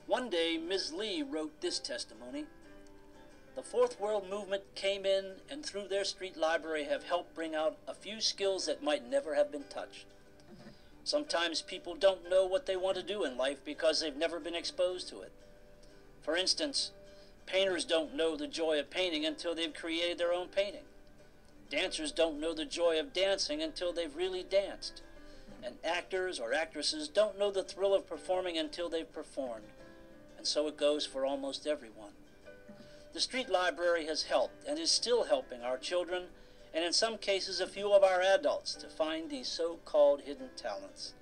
One day, Ms. Lee wrote this testimony. The Fourth World Movement came in and through their street library have helped bring out a few skills that might never have been touched. Sometimes people don't know what they want to do in life because they've never been exposed to it. For instance, painters don't know the joy of painting until they've created their own painting. Dancers don't know the joy of dancing until they've really danced. And actors or actresses don't know the thrill of performing until they've performed. And so it goes for almost everyone. The street library has helped and is still helping our children, and in some cases a few of our adults, to find these so-called hidden talents.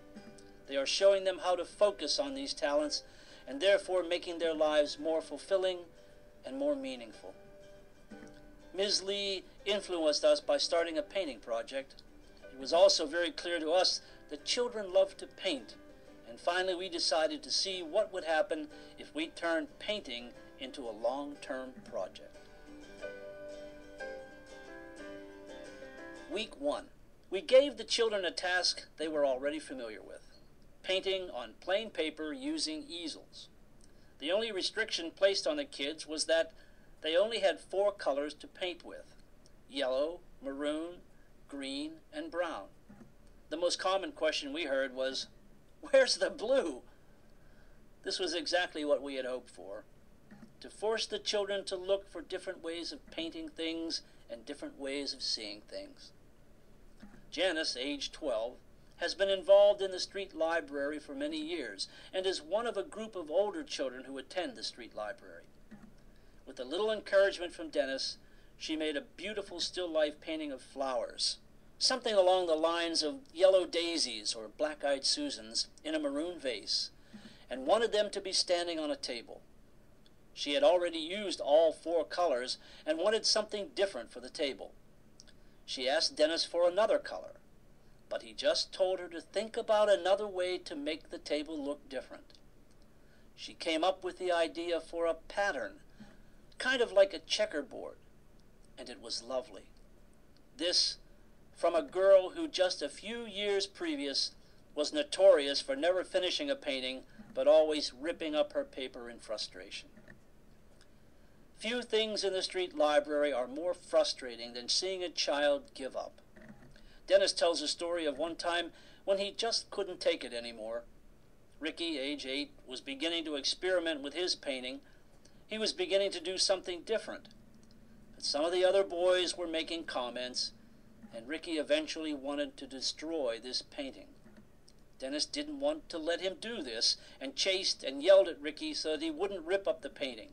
They are showing them how to focus on these talents and therefore making their lives more fulfilling and more meaningful. Ms. Lee influenced us by starting a painting project. It was also very clear to us that children love to paint, and finally we decided to see what would happen if we turned painting into a long-term project. Week 1. We gave the children a task they were already familiar with: painting on plain paper using easels. The only restriction placed on the kids was that they only had 4 colors to paint with: yellow, maroon, green, and brown. The most common question we heard was, "Where's the blue?" This was exactly what we had hoped for, to force the children to look for different ways of painting things and different ways of seeing things. Janice, age 12, has been involved in the street library for many years and is one of a group of older children who attend the street library. With a little encouragement from Dennis, she made a beautiful still life painting of flowers, something along the lines of yellow daisies or black-eyed Susans in a maroon vase, and wanted them to be standing on a table. She had already used all 4 colors and wanted something different for the table. She asked Dennis for another color, but he just told her to think about another way to make the table look different. She came up with the idea for a pattern, kind of like a checkerboard, and it was lovely. This from a girl who just a few years previous was notorious for never finishing a painting, but always ripping up her paper in frustration. Few things in the street library are more frustrating than seeing a child give up. Dennis tells a story of one time when he just couldn't take it anymore. Ricky, age 8, was beginning to experiment with his painting. He was beginning to do something different. But some of the other boys were making comments, and Ricky eventually wanted to destroy this painting. Dennis didn't want to let him do this and chased and yelled at Ricky so that he wouldn't rip up the painting.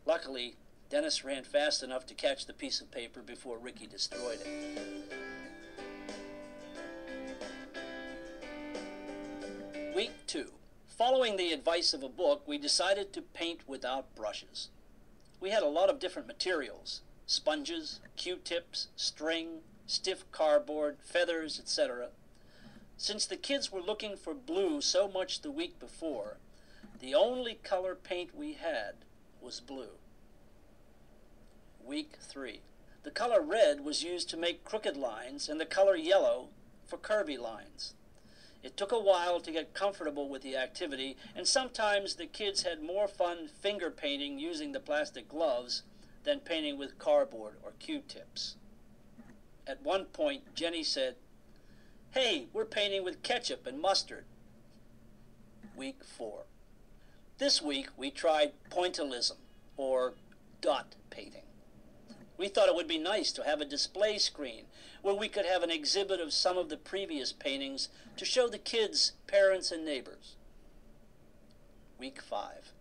Luckily, Dennis ran fast enough to catch the piece of paper before Ricky destroyed it. Week 2. Following the advice of a book, we decided to paint without brushes. We had a lot of different materials: sponges, Q-tips, string, stiff cardboard, feathers, etc. Since the kids were looking for blue so much the week before, the only color paint we had was blue. Week 3. The color red was used to make crooked lines and the color yellow for curvy lines. It took a while to get comfortable with the activity, and sometimes the kids had more fun finger painting using the plastic gloves than painting with cardboard or Q-tips. At one point, Jenny said, "Hey, we're painting with ketchup and mustard." Week 4. This week we tried pointillism, or dot painting. We thought it would be nice to have a display screen where we could have an exhibit of some of the previous paintings to show the kids, parents, and neighbors. Week 5.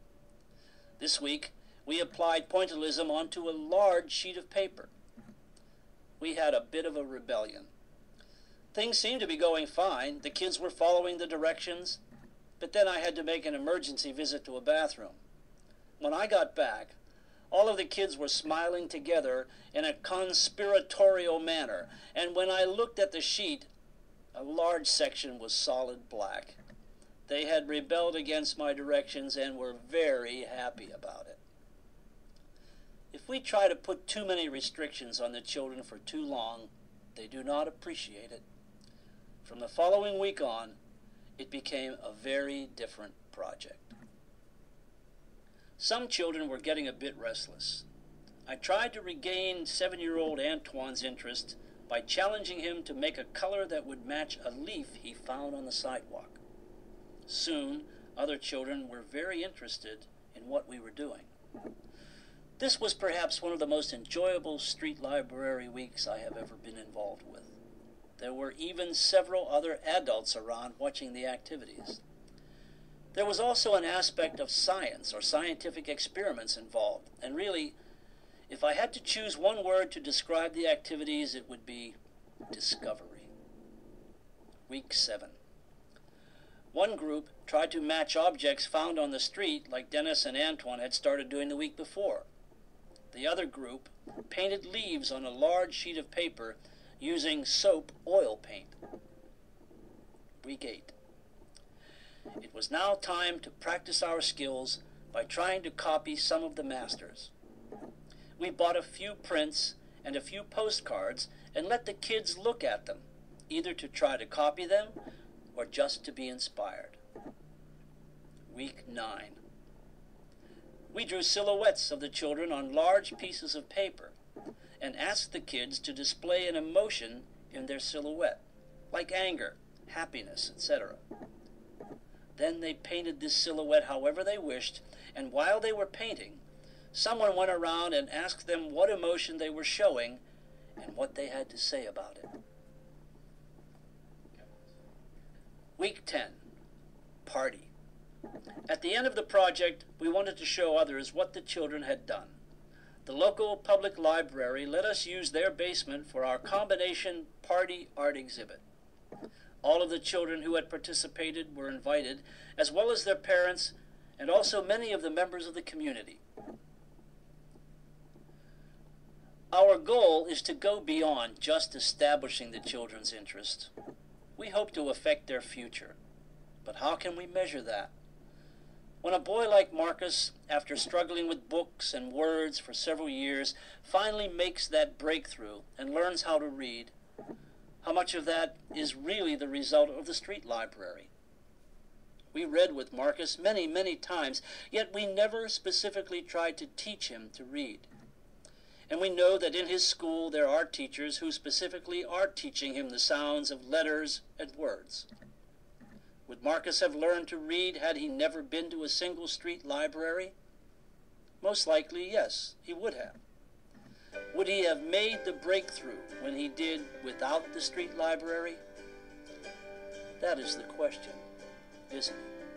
This week we applied pointillism onto a large sheet of paper. We had a bit of a rebellion. Things seemed to be going fine. The kids were following the directions, but then I had to make an emergency visit to a bathroom. When I got back, all of the kids were smiling together in a conspiratorial manner, and when I looked at the sheet, a large section was solid black. They had rebelled against my directions and were very happy about it. If we try to put too many restrictions on the children for too long, they do not appreciate it. From the following week on, it became a very different project. Some children were getting a bit restless. I tried to regain 7-year-old Antoine's interest by challenging him to make a color that would match a leaf he found on the sidewalk. Soon, other children were very interested in what we were doing. This was perhaps one of the most enjoyable street library weeks I have ever been involved with. There were even several other adults around watching the activities. There was also an aspect of science or scientific experiments involved, and really, if I had to choose one word to describe the activities, it would be discovery. Week 7. One group tried to match objects found on the street like Dennis and Antoine had started doing the week before. The other group painted leaves on a large sheet of paper using soap oil paint. Week 8. It was now time to practice our skills by trying to copy some of the masters. We bought a few prints and a few postcards and let the kids look at them, either to try to copy them or just to be inspired. Week 9. We drew silhouettes of the children on large pieces of paper and asked the kids to display an emotion in their silhouette, like anger, happiness, etc. Then they painted this silhouette however they wished, and while they were painting, someone went around and asked them what emotion they were showing and what they had to say about it. Week 10. Party. At the end of the project, we wanted to show others what the children had done. The local public library let us use their basement for our combination party art exhibit. All of the children who had participated were invited, as well as their parents, and also many of the members of the community. Our goal is to go beyond just establishing the children's interest. We hope to affect their future. But how can we measure that? When a boy like Marcus, after struggling with books and words for several years, finally makes that breakthrough and learns how to read, how much of that is really the result of the street library? We read with Marcus many, many times, yet we never specifically tried to teach him to read. And we know that in his school there are teachers who specifically are teaching him the sounds of letters and words. Would Marcus have learned to read had he never been to a single street library? Most likely, yes, he would have. Would he have made the breakthrough when he did without the street library? That is the question, isn't it?